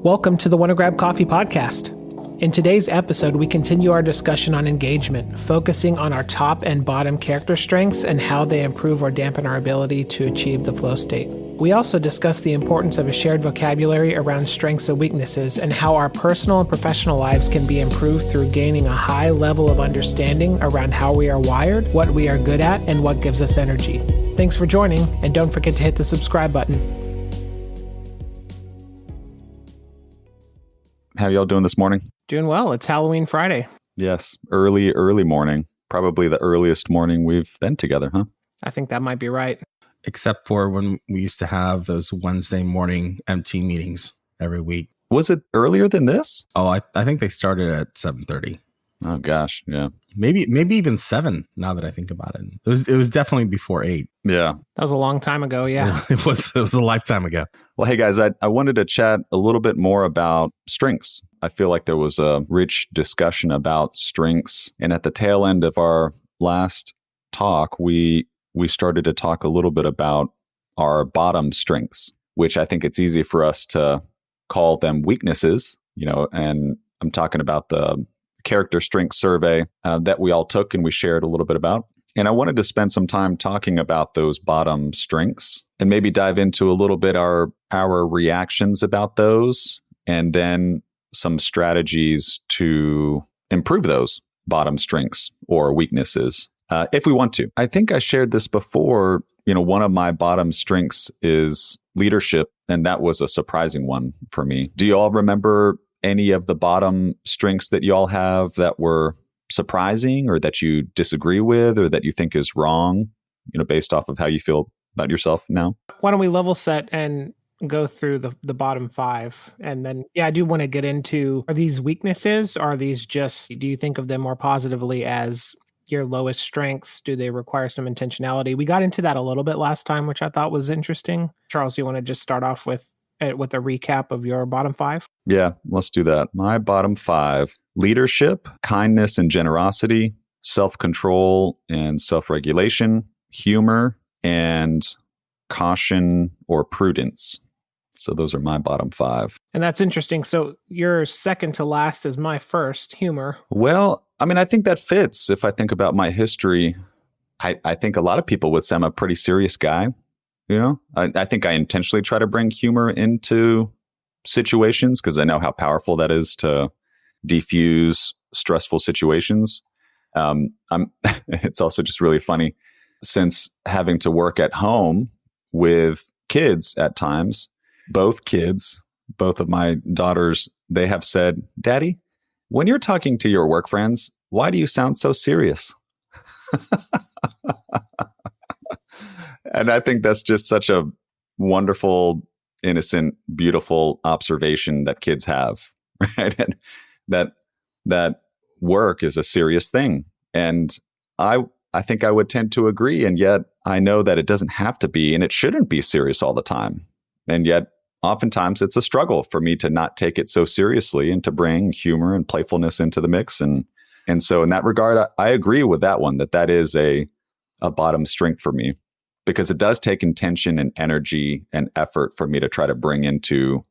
Welcome to the Wanna Grab Coffee podcast. In today's episode, we continue our discussion on engagement, focusing on our top and bottom character strengths and how they improve or dampen our ability to achieve the flow state. We also discuss the importance of a shared vocabulary around strengths and weaknesses and how our personal and professional lives can be improved through gaining a high level of understanding around how we are wired, what we are good at, and what gives us energy. Thanks for joining, and don't forget to hit the subscribe button. How y'all doing this morning? Doing well. It's Halloween Friday. Yes, early morning. Probably the earliest morning we've been together, huh? I think that might be right. Except for when we used to have those Wednesday morning MT meetings every week. Was it earlier than this? Oh, I think they started at 7:30. Oh gosh, yeah. Maybe even 7 now that I think about it. It was definitely before 8. Yeah. That was a long time ago, yeah. It was a lifetime ago. Well, hey guys, I wanted to chat a little bit more about strengths. I feel like there was a rich discussion about strengths. And at the tail end of our last talk, we started to talk a little bit about our bottom strengths, which I think it's easy for us to call them weaknesses, and I'm talking about the character strength survey that we all took and we shared a little bit about. And I wanted to spend some time talking about those bottom strengths and maybe dive into a little bit our reactions about those, and then some strategies to improve those bottom strengths or weaknesses if we want to. I think I shared this before. One of my bottom strengths is leadership, and that was a surprising one for me. Do you all remember any of the bottom strengths that y'all have that were surprising or that you disagree with or that you think is wrong, based off of how you feel about yourself now? Why don't we level set and go through the bottom 5? And then, I do want to get into, are these weaknesses? Are these just, do you think of them more positively as your lowest strengths? Do they require some intentionality? We got into that a little bit last time, which I thought was interesting. Charles, do you want to just start off with a recap of your bottom 5? Yeah, let's do that. My bottom 5: leadership, kindness and generosity, self-control and self-regulation, humor, and caution or prudence. So those are my bottom 5. And that's interesting. So your second to last is my first, humor. Well, I think that fits. If I think about my history, I think a lot of people would say I'm a pretty serious guy. I think I intentionally try to bring humor into situations because I know how powerful that is to defuse stressful situations. It's also just really funny since having to work at home with kids at times. Both of my daughters, they have said, "Daddy, when you're talking to your work friends, why do you sound so serious?" And I think that's just such a wonderful, innocent, beautiful observation that kids have, right? And that work is a serious thing. And I think I would tend to agree. And yet I know that it doesn't have to be, and it shouldn't be serious all the time. And yet oftentimes it's a struggle for me to not take it so seriously and to bring humor and playfulness into the mix. And so in that regard, I agree with that one, that is a bottom strength for me, because it does take intention and energy and effort for me to try to bring into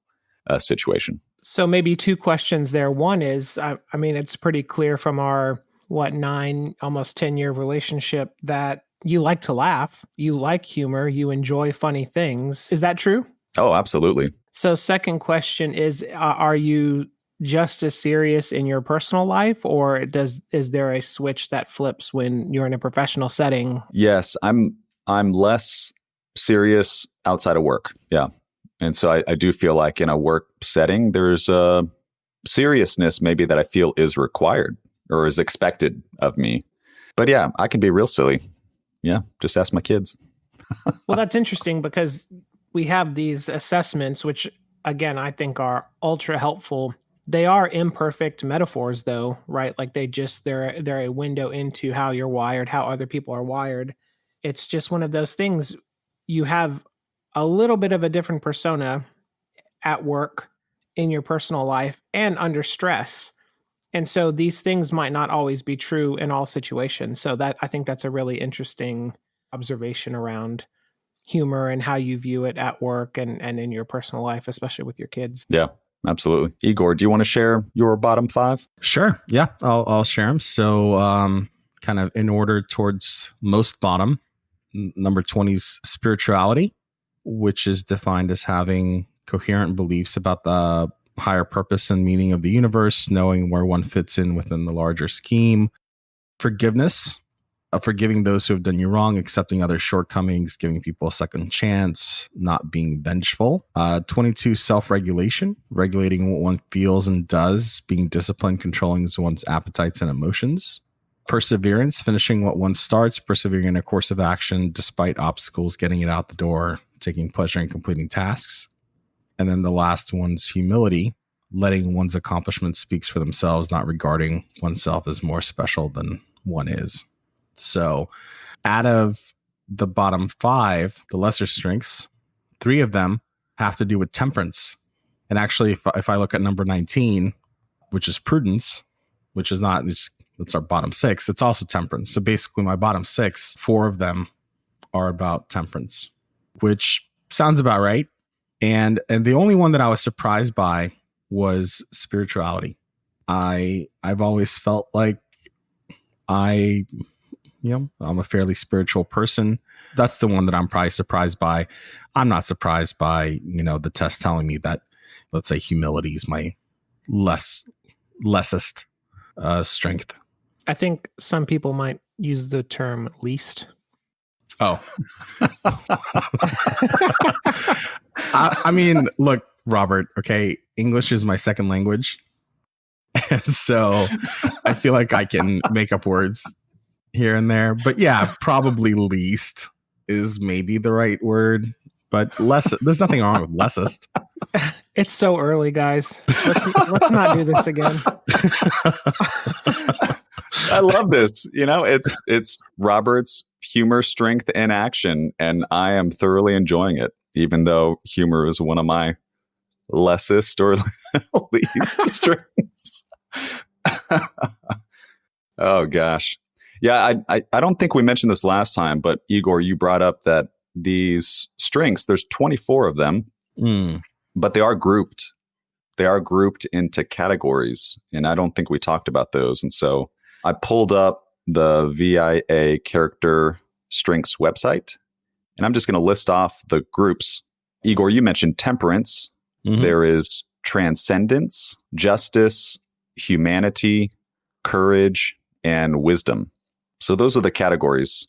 a situation. So maybe 2 questions there. One is, it's pretty clear from our, 9, almost 10-year relationship that you like to laugh, you like humor, you enjoy funny things. Is that true? Oh, absolutely. So second question is, are you just as serious in your personal life, or is there a switch that flips when you're in a professional setting? Yes, I'm less serious outside of work. Yeah. And so I do feel like in a work setting, there's a seriousness maybe that I feel is required or is expected of me. But yeah, I can be real silly. Yeah. Just ask my kids. Well, that's interesting because we have these assessments, which again, I think are ultra helpful. They are imperfect metaphors though, right? Like they're a window into how you're wired, how other people are wired. It's just one of those things. You have a little bit of a different persona at work, in your personal life, and under stress. And so these things might not always be true in all situations. So I think that's a really interesting observation around humor and how you view it at work and in your personal life, especially with your kids. Yeah. Absolutely. Igor, do you want to share your bottom 5? Sure. Yeah, I'll share them. So, kind of in order towards most bottom, number 20 is spirituality, which is defined as having coherent beliefs about the higher purpose and meaning of the universe, knowing where one fits in within the larger scheme. Forgiveness, forgiving those who have done you wrong, accepting other shortcomings, giving people a second chance, not being vengeful. 22, self-regulation, regulating what one feels and does, being disciplined, controlling one's appetites and emotions. Perseverance, finishing what one starts, persevering in a course of action despite obstacles, getting it out the door, taking pleasure in completing tasks. And then the last one's humility, letting one's accomplishments speak for themselves, not regarding oneself as more special than one is. So out of the bottom 5, the lesser strengths, 3 of them have to do with temperance. And actually, if I look at number 19, which is prudence, which is not, it's our bottom 6, it's also temperance. So basically my bottom 6, 4 of them are about temperance, which sounds about right. And the only one that I was surprised by was spirituality. I've always felt like I'm a fairly spiritual person. That's the one that I'm probably surprised by. I'm not surprised by, the test telling me that, let's say, humility is my lessest strength. I think some people might use the term least. Oh. I mean, look, Robert, okay, English is my second language. And so I feel like I can make up words here and there. But yeah, probably least is maybe the right word. But there's nothing wrong with lessest. It's so early, guys. Let's not do this again. I love this. It's Robert's humor, strength, and action, and I am thoroughly enjoying it, even though humor is one of my lessest or least strengths. Oh, gosh. Yeah, I don't think we mentioned this last time, but Igor, you brought up that these strengths, there's 24 of them, but they are grouped. They are grouped into categories, and I don't think we talked about those. And so I pulled up the VIA character strengths website, and I'm just going to list off the groups. Igor, you mentioned temperance. Mm-hmm. There is transcendence, justice, humanity, courage, and wisdom. So those are the categories.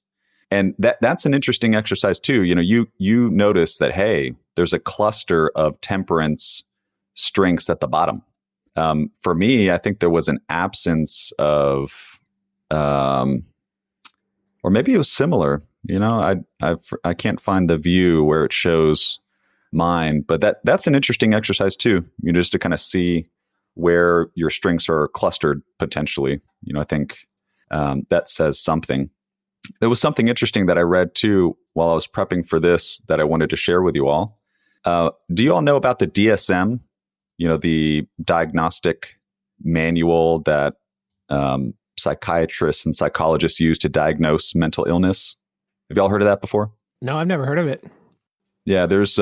And that's an interesting exercise too. You notice that, hey, there's a cluster of temperance strengths at the bottom. For me, I think there was an absence of, or maybe it was similar. I can't find the view where it shows mine, but that's an interesting exercise too. Just to kind of see where your strengths are clustered potentially. I think that says something. There was something interesting that I read too while I was prepping for this that I wanted to share with you all. Do you all know about the DSM? The diagnostic manual that psychiatrists and psychologists use to diagnose mental illness. Have y'all heard of that before? No, I've never heard of it. Yeah, there's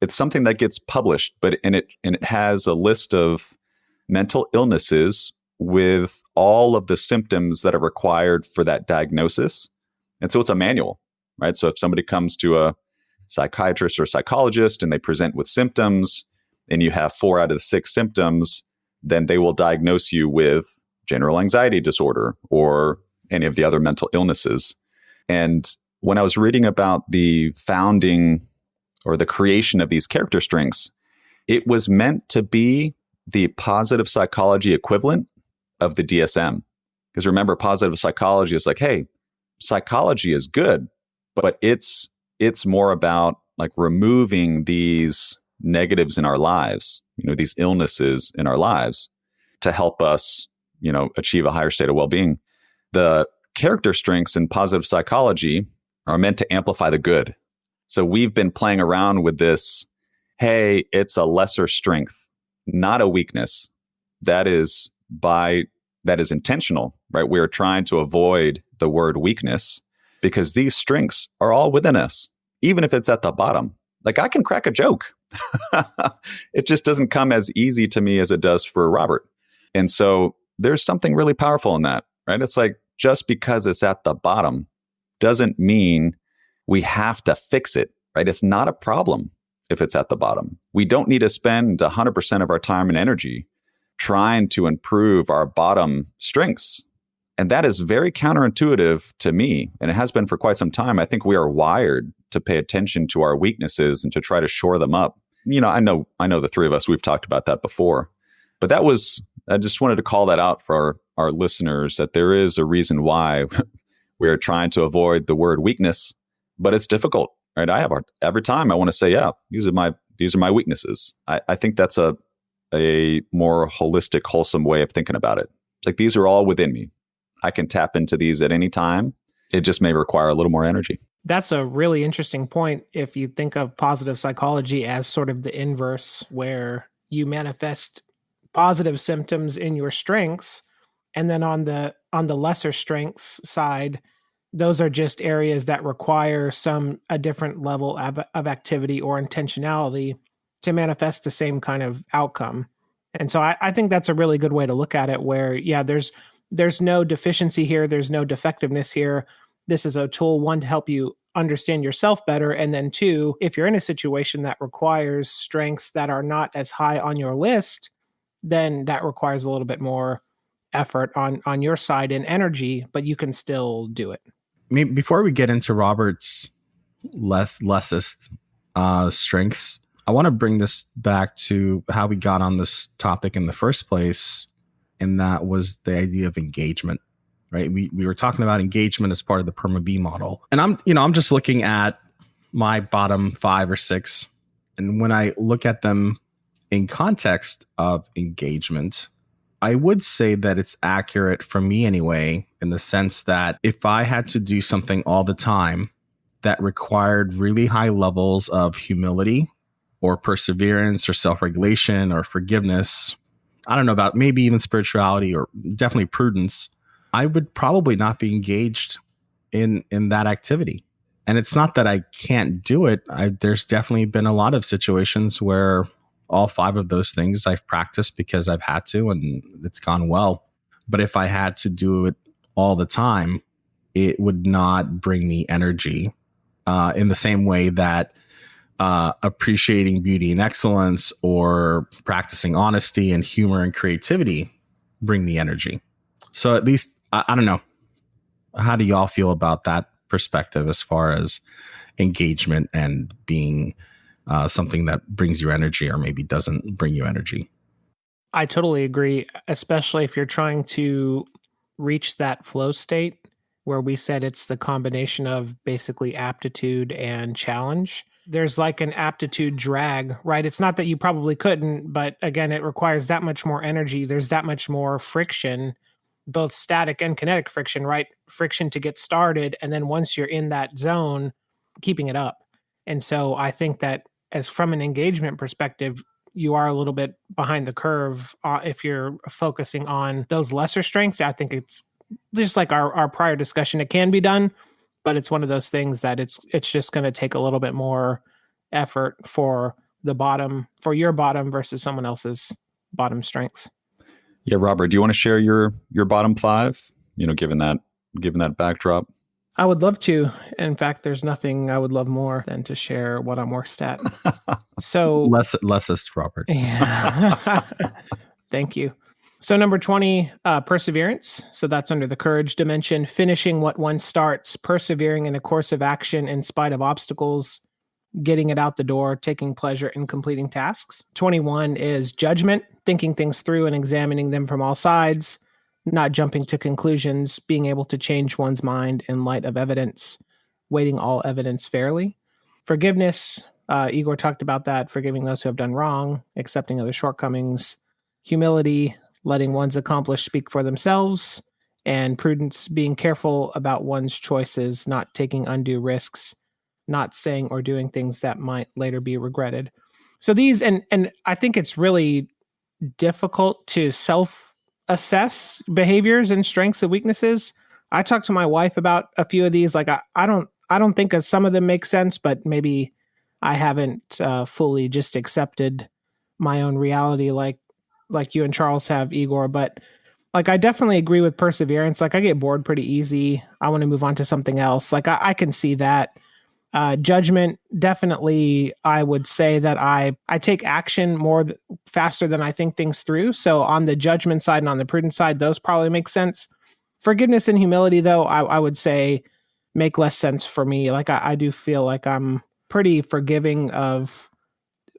it's something that gets published, but it has a list of mental illnesses with all of the symptoms that are required for that diagnosis. And so it's a manual, right? So if somebody comes to a psychiatrist or psychologist and they present with symptoms and you have 4 out of the 6 symptoms, then they will diagnose you with general anxiety disorder or any of the other mental illnesses. And when I was reading about the founding or the creation of these character strengths, it was meant to be the positive psychology equivalent of the DSM. Because remember, positive psychology is like, hey, psychology is good, but it's more about like removing these negatives in our lives, these illnesses in our lives to help us, achieve a higher state of well-being. The character strengths in positive psychology are meant to amplify the good. So we've been playing around with this, hey, it's a lesser strength, not a weakness. That is intentional, right? We're trying to avoid the word weakness because these strengths are all within us, even if it's at the bottom. Like I can crack a joke. It just doesn't come as easy to me as it does for Robert. And so there's something really powerful in that, right? It's like just because it's at the bottom doesn't mean we have to fix it, right? It's not a problem if it's at the bottom. We don't need to spend 100% of our time and energy trying to improve our bottom strengths. And that is very counterintuitive to me. And it has been for quite some time. I think we are wired to pay attention to our weaknesses and to try to shore them up. I know the three of us, we've talked about that before, but I just wanted to call that out for our listeners, that there is a reason why we are trying to avoid the word weakness, but it's difficult, right? Every time I want to say, yeah, these are my weaknesses. I think that's a more holistic, wholesome way of thinking about it. It's like, these are all within me. I can tap into these at any time. It just may require a little more energy. That's a really interesting point. If you think of positive psychology as sort of the inverse, where you manifest positive symptoms in your strengths, and then on the lesser strengths side, those are just areas that require a different level of activity or intentionality to manifest the same kind of outcome. And so I think that's a really good way to look at it, where, yeah, there's no deficiency here. There's no defectiveness here. This is a tool, one, to help you understand yourself better. And then two, if you're in a situation that requires strengths that are not as high on your list, then that requires a little bit more effort on your side and energy, but you can still do it. Before we get into Robert's lessest strengths, I want to bring this back to how we got on this topic in the first place. And that was the idea of engagement, right? We were talking about engagement as part of the PERMA-V model. And I'm just looking at my bottom 5 or 6. And when I look at them in context of engagement, I would say that it's accurate for me anyway, in the sense that if I had to do something all the time that required really high levels of humility or perseverance or self-regulation or forgiveness, I don't know about maybe even spirituality or definitely prudence, I would probably not be engaged in that activity. And it's not that I can't do it. There's definitely been a lot of situations where all 5 of those things I've practiced because I've had to, and it's gone well. But if I had to do it all the time, it would not bring me energy in the same way that appreciating beauty and excellence or practicing honesty and humor and creativity bring me energy. So at least, I don't know. How do y'all feel about that perspective as far as engagement and being something that brings you energy or maybe doesn't bring you energy? I totally agree, especially if you're trying to reach that flow state where we said it's the combination of basically aptitude and challenge. There's like an aptitude drag, right? It's not that you probably couldn't, but again, it requires that much more energy. There's that much more friction, both static and kinetic friction, right? Friction to get started. And then once you're in that zone, keeping it up. And so I think that as from an engagement perspective, you are a little bit behind the curve if you're focusing on those lesser strengths. I think it's just like our prior discussion. It can be done, but it's one of those things that it's just going to take a little bit more effort for your bottom versus someone else's bottom strengths. Yeah, Robert, do you want to share your bottom 5? Given that backdrop. I would love to. In fact, there's nothing I would love more than to share what I'm worst at. So lessest, Robert. Yeah. Thank you. So number 20, perseverance. So that's under the courage dimension, finishing what one starts, persevering in a course of action in spite of obstacles, getting it out the door, taking pleasure in completing tasks. 21 is judgment, thinking things through and examining them from all sides, not jumping to conclusions, being able to change one's mind in light of evidence, weighting all evidence fairly. Forgiveness, Igor talked about that, forgiving those who have done wrong, accepting other shortcomings. Humility, letting one's accomplished speak for themselves. And prudence, being careful about one's choices, not taking undue risks, not saying or doing things that might later be regretted. So these, and I think it's really difficult to self-assess behaviors and strengths and weaknesses. I talked to my wife about a few of these. Like I don't think some of them make sense, but maybe I haven't fully just accepted my own reality like you and Charles have, Igor. But like, I definitely agree with perseverance. Like, I get bored pretty easy. I want to move on to something else. Like, I can see that. Judgment, definitely, I would say that I take action faster than I think things through. So on the judgment side and on the prudent side, those probably make sense. Forgiveness and humility, though, I would say make less sense for me. Like, I do feel like I'm pretty forgiving of,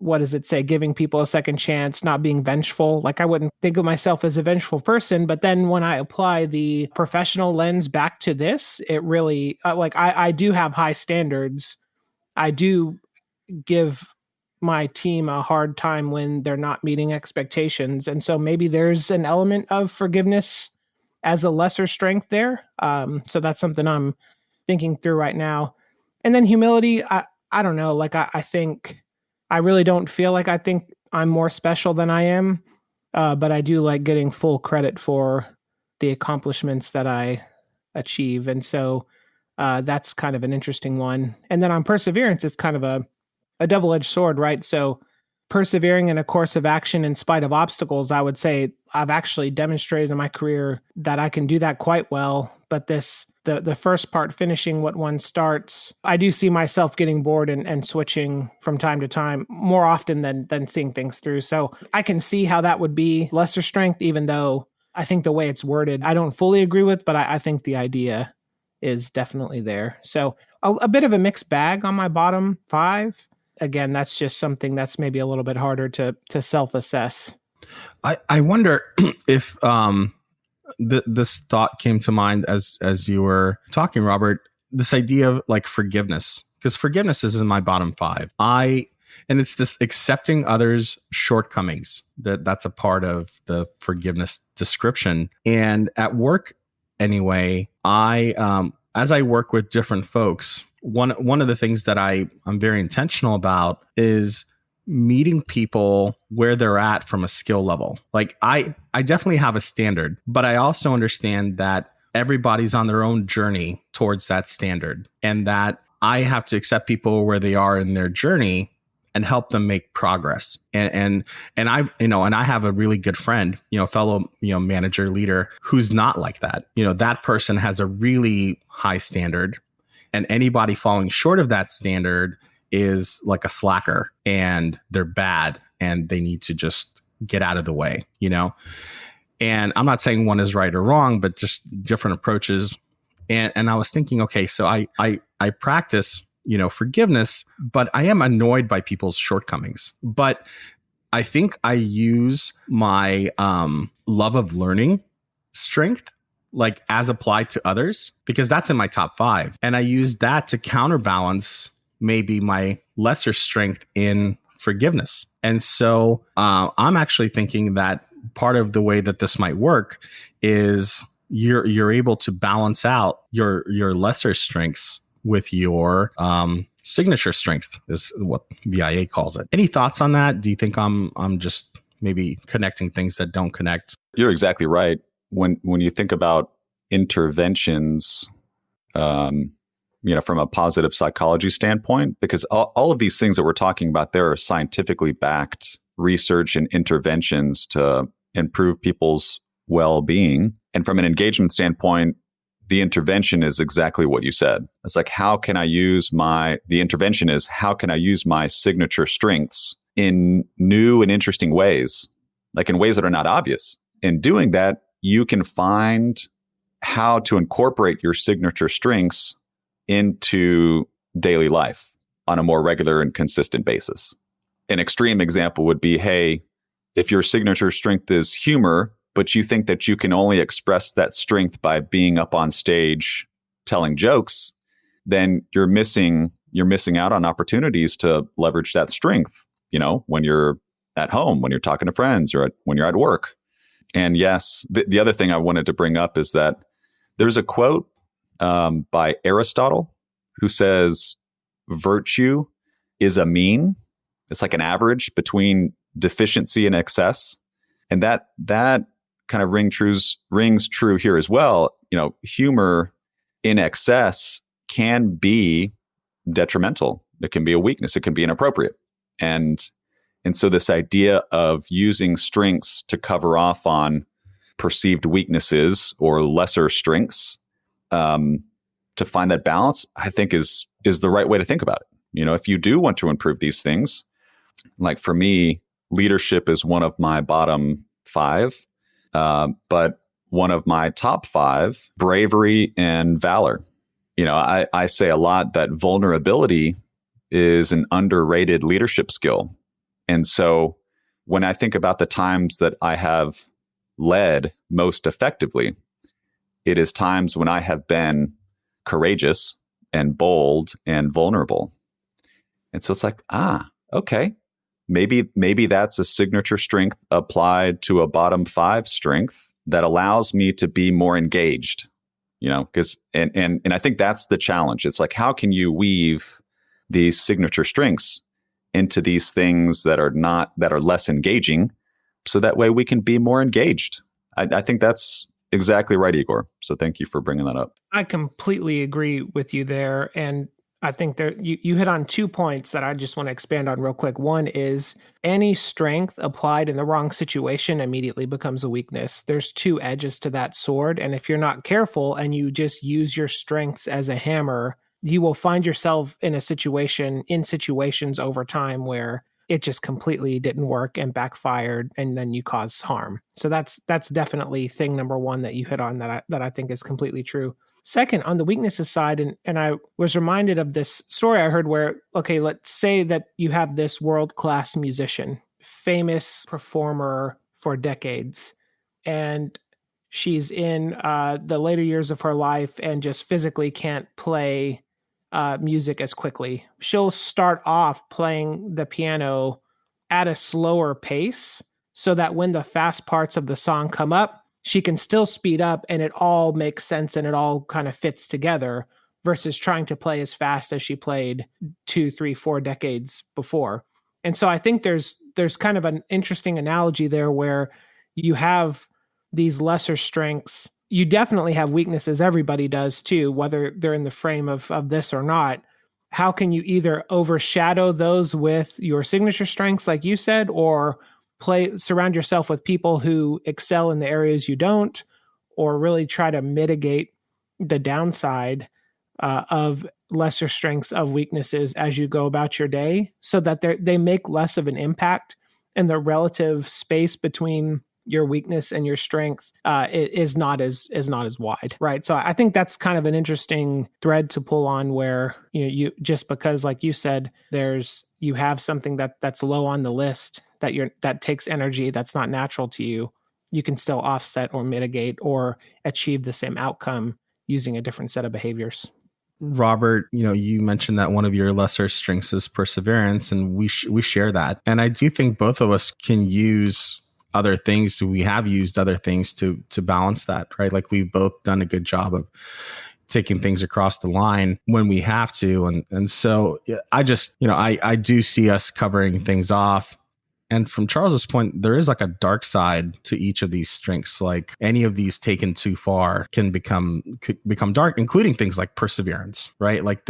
what does it say? Giving people a second chance, not being vengeful. Like, I wouldn't think of myself as a vengeful person, but then when I apply the professional lens back to this, it really, like, I do have high standards. I do give my team a hard time when they're not meeting expectations. And so maybe there's an element of forgiveness as a lesser strength there. So that's something I'm thinking through right now. And then humility, I don't know. Like, I think I really don't feel like I think I'm more special than I am. But I do like getting full credit for the accomplishments that I achieve. And so that's kind of an interesting one. And then on perseverance, it's kind of a double-edged sword, right? So persevering in a course of action in spite of obstacles, I would say I've actually demonstrated in my career that I can do that quite well. But the first part, finishing what one starts, I do see myself getting bored and switching from time to time more often than seeing things through. So I can see how that would be lesser strength, even though I think the way it's worded, I don't fully agree with, but I think the idea is definitely there. So a bit of a mixed bag on my bottom 5. Again, that's just something that's maybe a little bit harder to self-assess. I wonder if this thought came to mind as you were talking, Robert. This idea of like forgiveness, because forgiveness is in my bottom 5. And it's this accepting others' shortcomings that's a part of the forgiveness description. And at work, anyway, as I work with different folks, one of the things that I'm very intentional about is meeting people where they're at from a skill level. Like, I definitely have a standard, but I also understand that everybody's on their own journey towards that standard, and that I have to accept people where they are in their journey and help them make progress. And I have a really good friend, fellow, manager, leader, who's not like that. That person has a really high standard, and anybody falling short of that standard is like a slacker, and they're bad, and they need to just get out of the way, And I'm not saying one is right or wrong, but just different approaches. And I was thinking, okay, so I practice, forgiveness, but I am annoyed by people's shortcomings. But I think I use my love of learning strength, like as applied to others, because that's in my top 5. And I use that to counterbalance maybe my lesser strength in forgiveness. And so I'm actually thinking that part of the way that this might work is you're able to balance out your lesser strengths with your signature strength, is what VIA calls it. Any thoughts on that? Do you think I'm just maybe connecting things that don't connect? You're exactly right. When you think about interventions, from a positive psychology standpoint, because all of these things that we're talking about there are scientifically backed research and interventions to improve people's well-being. And from an engagement standpoint, the intervention is exactly what you said. It's like, the intervention is how can I use my signature strengths in new and interesting ways, like in ways that are not obvious. In doing that, you can find how to incorporate your signature strengths into daily life on a more regular and consistent basis. An extreme example would be, hey, if your signature strength is humor, but you think that you can only express that strength by being up on stage telling jokes, then you're missing out on opportunities to leverage that strength, when you're at home, when you're talking to friends, or when you're at work. And yes, the other thing I wanted to bring up is that there's a quote by Aristotle who says, virtue is a mean. It's like an average between deficiency and excess. And that kind of rings true here as well. Humor in excess can be detrimental. It can be a weakness. It can be inappropriate. And so this idea of using strengths to cover off on perceived weaknesses or lesser strengths, to find that balance, I think is the right way to think about it. If you do want to improve these things, like for me, leadership is one of my bottom 5, but one of my top 5, bravery and valor. I say a lot that vulnerability is an underrated leadership skill. And so when I think about the times that I have led most effectively, it is times when I have been courageous and bold and vulnerable. And so it's like, okay, maybe that's a signature strength applied to a bottom 5 strength that allows me to be more engaged, because, and I think that's the challenge. It's like, how can you weave these signature strengths into these things that are less engaging, so that way we can be more engaged? I think that's exactly right, Igor. So thank you for bringing that up. I completely agree with you there. And I think there you hit on 2 points that I just want to expand on real quick. One is any strength applied in the wrong situation immediately becomes a weakness. There's 2 edges to that sword. And if you're not careful and you just use your strengths as a hammer, you will find yourself in situations over time where it just completely didn't work and backfired, and then you cause harm. So that's definitely thing number 1 that you hit on that I think is completely true. Second, on the weaknesses side, and I was reminded of this story I heard where, okay, let's say that you have this world-class musician, famous performer for decades, and she's in the later years of her life and just physically can't play music as quickly. She'll start off playing the piano at a slower pace so that when the fast parts of the song come up, she can still speed up and it all makes sense and it all kind of fits together, versus trying to play as fast as she played 2, 3, 4 decades before. And so I think there's kind of an interesting analogy there where you have these lesser strengths. You definitely have weaknesses. Everybody does too, whether they're in the frame of this or not. How can you either overshadow those with your signature strengths, like you said, or surround yourself with people who excel in the areas you don't, or really try to mitigate the downside of lesser strengths, of weaknesses as you go about your day, so that they make less of an impact, and the relative space between your weakness and your strength is not as wide, right? So I think that's kind of an interesting thread to pull on, where you just because, like you said, you have something that's low on the list that takes energy that's not natural to you, you can still offset or mitigate or achieve the same outcome using a different set of behaviors. Robert, you mentioned that one of your lesser strengths is perseverance, and we share that. And I do think both of us can use other things. We have used other things to balance that, right? Like we've both done a good job of taking things across the line when we have to. And so I just, I do see us covering things off. And from Charles's point, there is like a dark side to each of these strengths. Like any of these taken too far could become dark, including things like perseverance, right? Like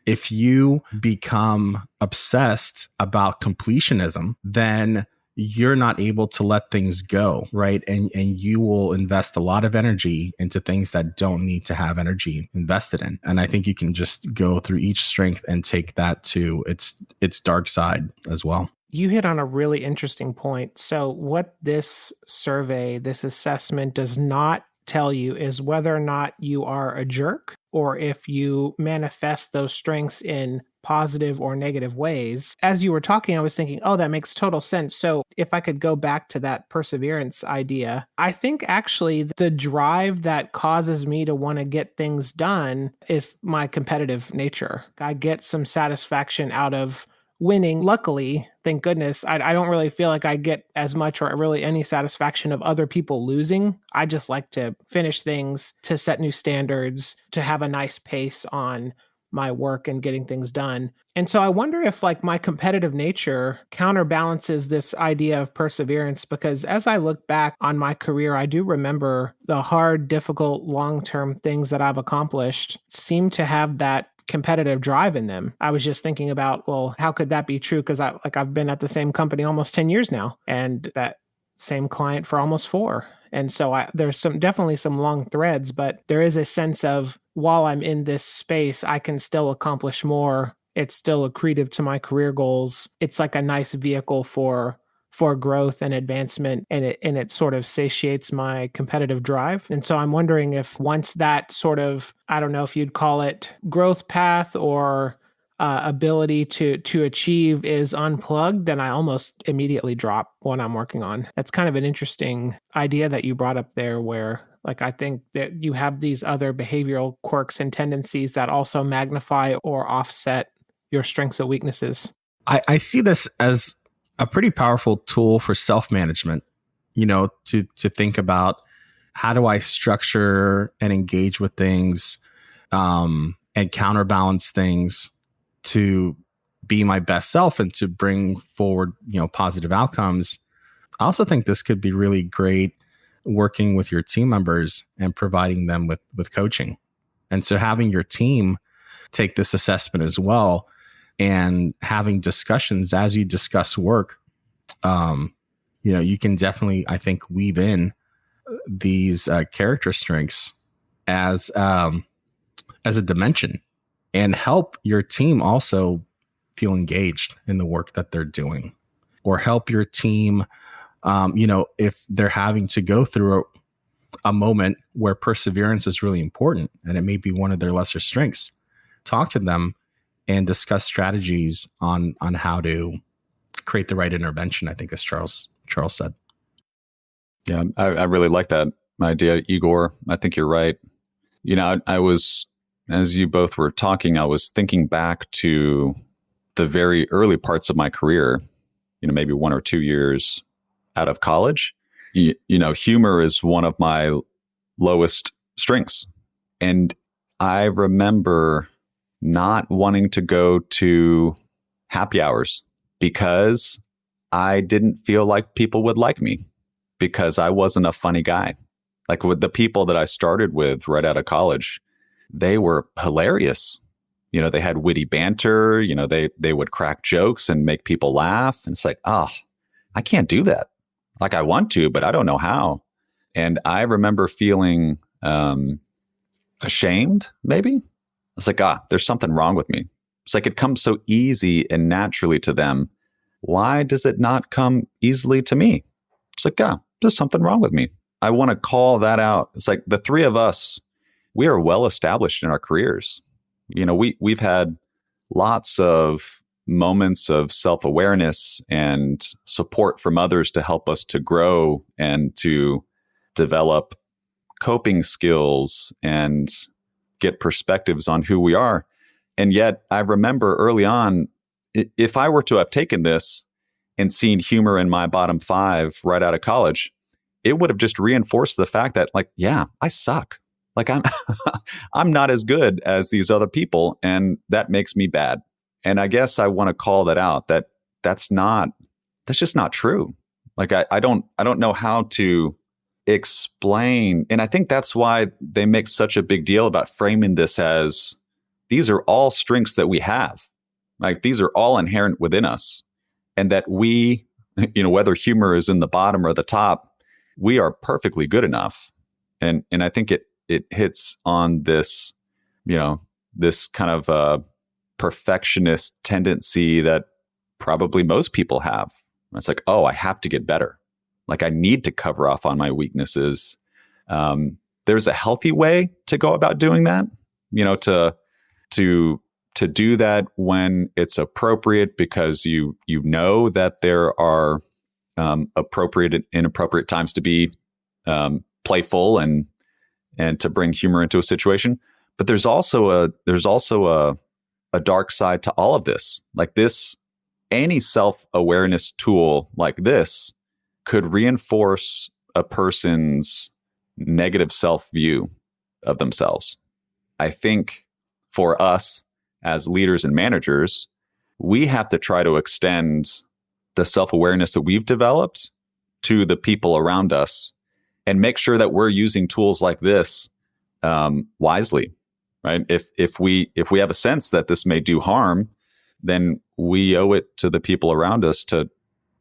if you become obsessed about completionism, then you're not able to let things go, right? And you will invest a lot of energy into things that don't need to have energy invested in. And I think you can just go through each strength and take that to its dark side as well. You hit on a really interesting point. So what this survey, this assessment does not tell you is whether or not you are a jerk, or if you manifest those strengths in positive or negative ways. As you were talking, I was thinking, oh, that makes total sense. So if I could go back to that perseverance idea, I think actually the drive that causes me to want to get things done is my competitive nature. I get some satisfaction out of winning. Luckily, thank goodness, I don't really feel like I get as much or really any satisfaction of other people losing. I just like to finish things, to set new standards, to have a nice pace on my work and getting things done. And so I wonder if like my competitive nature counterbalances this idea of perseverance, because as I look back on my career, I do remember the hard, difficult, long-term things that I've accomplished seem to have that competitive drive in them. I was just thinking about, well, how could that be true? Because I've been at the same company almost 10 years now, and that same client for almost 4. And so there's definitely some long threads, but there is a sense of, while I'm in this space, I can still accomplish more. It's still accretive to my career goals. It's like a nice vehicle for growth and advancement, and it sort of satiates my competitive drive. And so I'm wondering if once that sort of, I don't know if you'd call it growth path or ability to achieve is unplugged, then I almost immediately drop what I'm working on. That's kind of an interesting idea that you brought up there, where like I think that you have these other behavioral quirks and tendencies that also magnify or offset your strengths and weaknesses. I see this as a pretty powerful tool for self-management, to think about, how do I structure and engage with things, and counterbalance things to be my best self and to bring forward, positive outcomes. I also think this could be really great working with your team members and providing them with coaching. And so having your team take this assessment as well, and having discussions as you discuss work, you can definitely, I think, weave in these character strengths as a dimension, and help your team also feel engaged in the work that they're doing, or help your team, if they're having to go through a moment where perseverance is really important and it may be one of their lesser strengths, talk to them and discuss strategies on how to create the right intervention, I think, as Charles said. Yeah, I really like that idea, Igor. I think you're right. I was, as you both were talking, I was thinking back to the very early parts of my career, maybe 1 or 2 years out of college. Humor is one of my lowest strengths. And I remember not wanting to go to happy hours because I didn't feel like people would like me, because I wasn't a funny guy. Like, with the people that I started with right out of college, they were hilarious. They had witty banter, they would crack jokes and make people laugh. And it's like, I can't do that. Like, I want to, but I don't know how. And I remember feeling ashamed, maybe. It's like, there's something wrong with me. It's like it comes so easy and naturally to them. Why does it not come easily to me? It's like, there's something wrong with me. I want to call that out. It's like the three of us, we are well established in our careers. We've had lots of moments of self-awareness and support from others to help us to grow and to develop coping skills and get perspectives on who we are. And yet I remember early on, if I were to have taken this and seen humor in my bottom 5 right out of college, it would have just reinforced the fact that, like, yeah, I suck. Like, I'm not as good as these other people, and that makes me bad. And I guess I want to call that out, that's just not true. Like, I don't know how to explain. And I think that's why they make such a big deal about framing this as, these are all strengths that we have. Like, these are all inherent within us. And that we, whether humor is in the bottom or the top, we are perfectly good enough. And I think it hits on this, this kind of perfectionist tendency that probably most people have. It's like, I have to get better. Like, I need to cover off on my weaknesses. There's a healthy way to go about doing that, to do that when it's appropriate, because you know that there are appropriate and inappropriate times to be playful and to bring humor into a situation. But there's also a dark side to all of this. Like, any self-awareness tool like this could reinforce a person's negative self-view of themselves. I think for us as leaders and managers, we have to try to extend the self-awareness that we've developed to the people around us, and make sure that we're using tools like this wisely. right? If we have a sense that this may do harm, then we owe it to the people around us to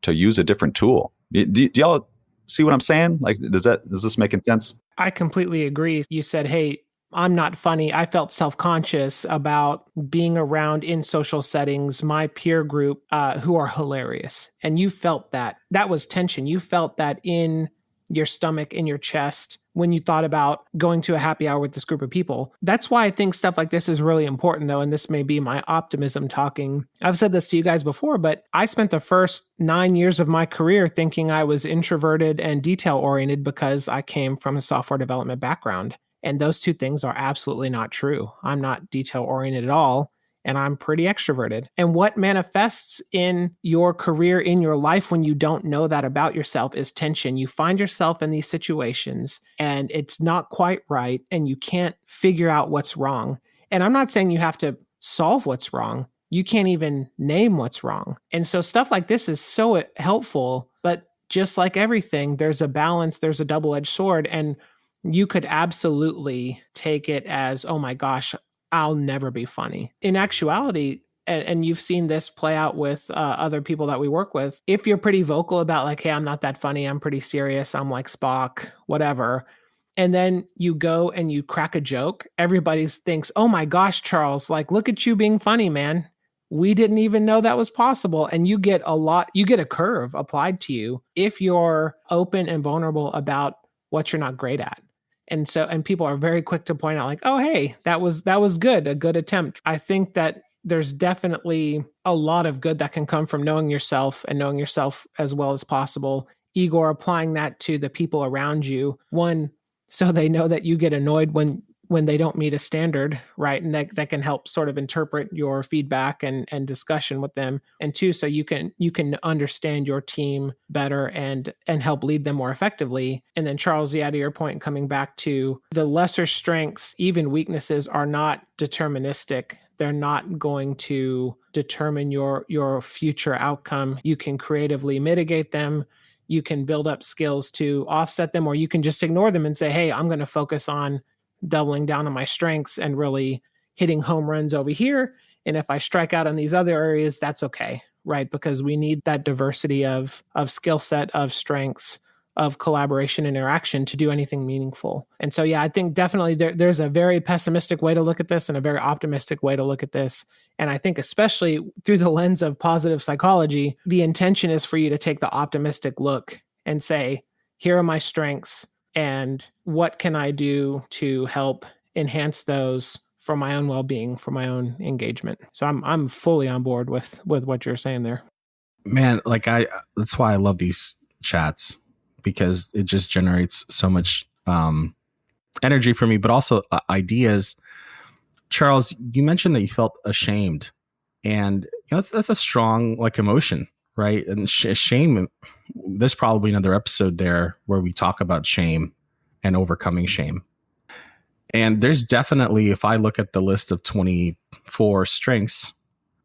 use a different tool. Do y'all see what I'm saying? Like, is this making sense? I completely agree. You said, hey, I'm not funny. I felt self-conscious about being around in social settings, my peer group, who are hilarious. And you felt that. That was tension. You felt that in your stomach, in your chest, when you thought about going to a happy hour with this group of people. That's why I think stuff like this is really important, though. And this may be my optimism talking. I've said this to you guys before, but I spent the first 9 years of my career thinking I was introverted and detail-oriented because I came from a software development background. And those two things are absolutely not true. I'm not detail-oriented at all. And I'm pretty extroverted. And what manifests in your career, in your life, when you don't know that about yourself is tension. You find yourself in these situations and it's not quite right and you can't figure out what's wrong. And I'm not saying you have to solve what's wrong. You can't even name what's wrong. And so stuff like this is so helpful, but just like everything, there's a balance, there's a double-edged sword. And you could absolutely take it as, oh my gosh, I'll never be funny. In actuality, and you've seen this play out with other people that we work with, if you're pretty vocal about like, hey, I'm not that funny, I'm pretty serious, I'm like Spock, whatever, and then you go and you crack a joke, everybody thinks, oh my gosh, Charles, like, look at you being funny, man. We didn't even know that was possible. And you get a curve applied to you if you're open and vulnerable about what you're not great at. And people are very quick to point out like, oh, hey, that was good, a good attempt. I think that there's definitely a lot of good that can come from knowing yourself and knowing yourself as well as possible. Igor, applying that to the people around you. One, so they know that you get annoyed when they don't meet a standard, right? And that can help sort of interpret your feedback and discussion with them. And two, so you can understand your team better and help lead them more effectively. And then Charles, yeah, to your point, coming back to the lesser strengths, even weaknesses are not deterministic. They're not going to determine your future outcome. You can creatively mitigate them. You can build up skills to offset them, or you can just ignore them and say, hey, I'm going to focus on doubling down on my strengths and really hitting home runs over here. And if I strike out on these other areas, that's okay, right? Because we need that diversity of skill set, of strengths, of collaboration, interaction to do anything meaningful. And so, yeah, I think definitely there's a very pessimistic way to look at this and a very optimistic way to look at this. And I think especially through the lens of positive psychology, the intention is for you to take the optimistic look and say, here are my strengths. And what can I do to help enhance those for my own well-being, for my own engagement? So I'm fully on board with what you're saying there. Man, like that's why I love these chats, because it just generates so much energy for me, but also ideas. Charles, you mentioned that you felt ashamed, and that's a strong like emotion, right? And shame. There's probably another episode there where we talk about shame and overcoming shame. And there's definitely, if I look at the list of 24 strengths,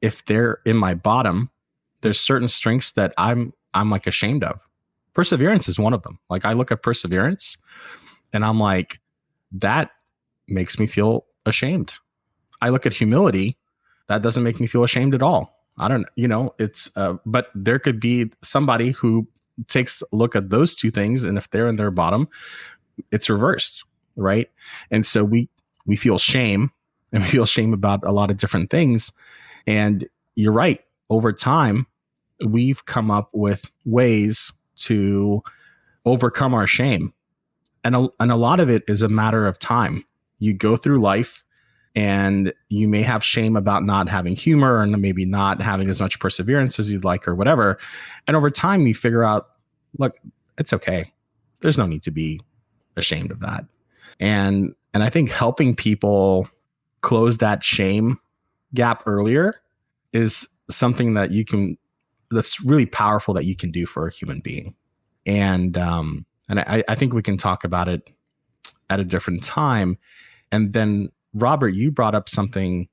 if they're in my bottom, there's certain strengths that I'm like ashamed of. Perseverance is one of them. Like I look at perseverance and I'm like, that makes me feel ashamed. I look at humility, that doesn't make me feel ashamed at all. I don't, it's, but there could be somebody who takes a look at those two things, and if they're in their bottom, it's reversed, right? And so we feel shame, and we feel shame about a lot of different things. And you're right. Over time, we've come up with ways to overcome our shame. And a lot of it is a matter of time. You go through life and you may have shame about not having humor and maybe not having as much perseverance as you'd like or whatever. And over time, you figure out, look, it's okay. There's no need to be ashamed of that. And I think helping people close that shame gap earlier is something that that's really powerful that you can do for a human being. And I think we can talk about it at a different time. And then Robert, you brought up something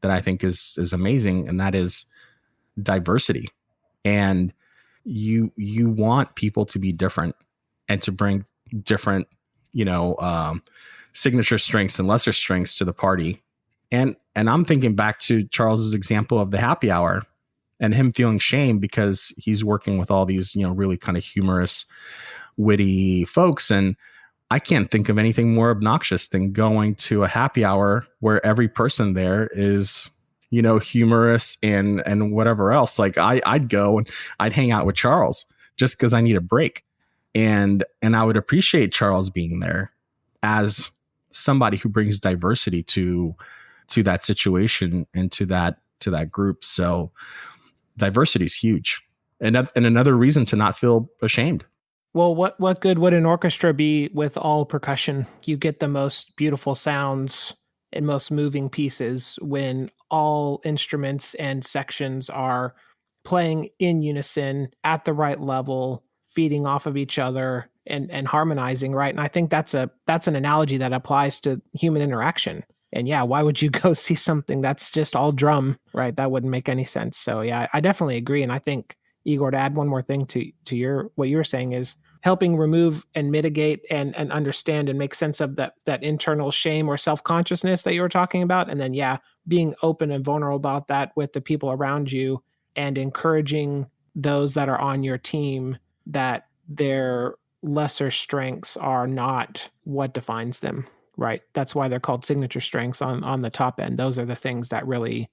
that I think is amazing, and that is diversity. And you want people to be different and to bring different, signature strengths and lesser strengths to the party. And I'm thinking back to Charles's example of the happy hour and him feeling shame because he's working with all these, really kind of humorous, witty folks. And I can't think of anything more obnoxious than going to a happy hour where every person there is, humorous and whatever else. Like I'd go and I'd hang out with Charles just because I need a break. And I would appreciate Charles being there as somebody who brings diversity to that situation and to that group. So diversity is huge. And another reason to not feel ashamed. Well, what good would an orchestra be with all percussion? You get the most beautiful sounds and most moving pieces when all instruments and sections are playing in unison at the right level, feeding off of each other and harmonizing, right? And I think that's an analogy that applies to human interaction. And yeah, why would you go see something that's just all drum, right? That wouldn't make any sense. So yeah, I definitely agree. And I think, Igor, to add one more thing to what you were saying is helping remove and mitigate and understand and make sense of that internal shame or self-consciousness that you were talking about. And then, yeah, being open and vulnerable about that with the people around you and encouraging those that are on your team that their lesser strengths are not what defines them, right? That's why they're called signature strengths on the top end. Those are the things that really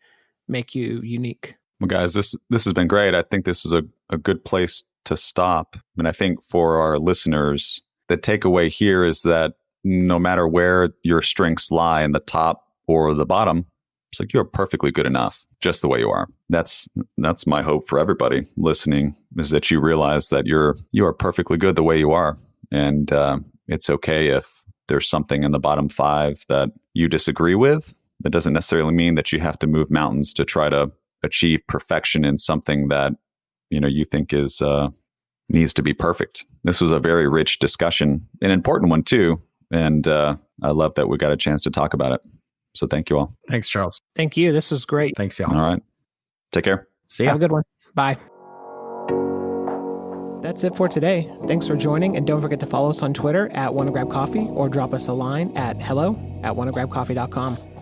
make you unique. Well, guys, this has been great. I think this is a good place to stop. And I think for our listeners, the takeaway here is that no matter where your strengths lie, in the top or the bottom, it's like you're perfectly good enough just the way you are. That's my hope for everybody listening, is that you realize that you are perfectly good the way you are. And it's okay if there's something in the bottom 5 that you disagree with. That doesn't necessarily mean that you have to move mountains to try to achieve perfection in something that you think is needs to be perfect. This was a very rich discussion, an important one too, and I love that we got a chance to talk about it. So thank you all. Thanks, Charles. Thank you. This was great. Thanks, y'all. All right, take care. See ya. Have a good one. Bye. That's it for today. Thanks for joining, and don't forget to follow us on Twitter at WannaGrabCoffee or drop us a line at hello@wannagrabcoffee.com.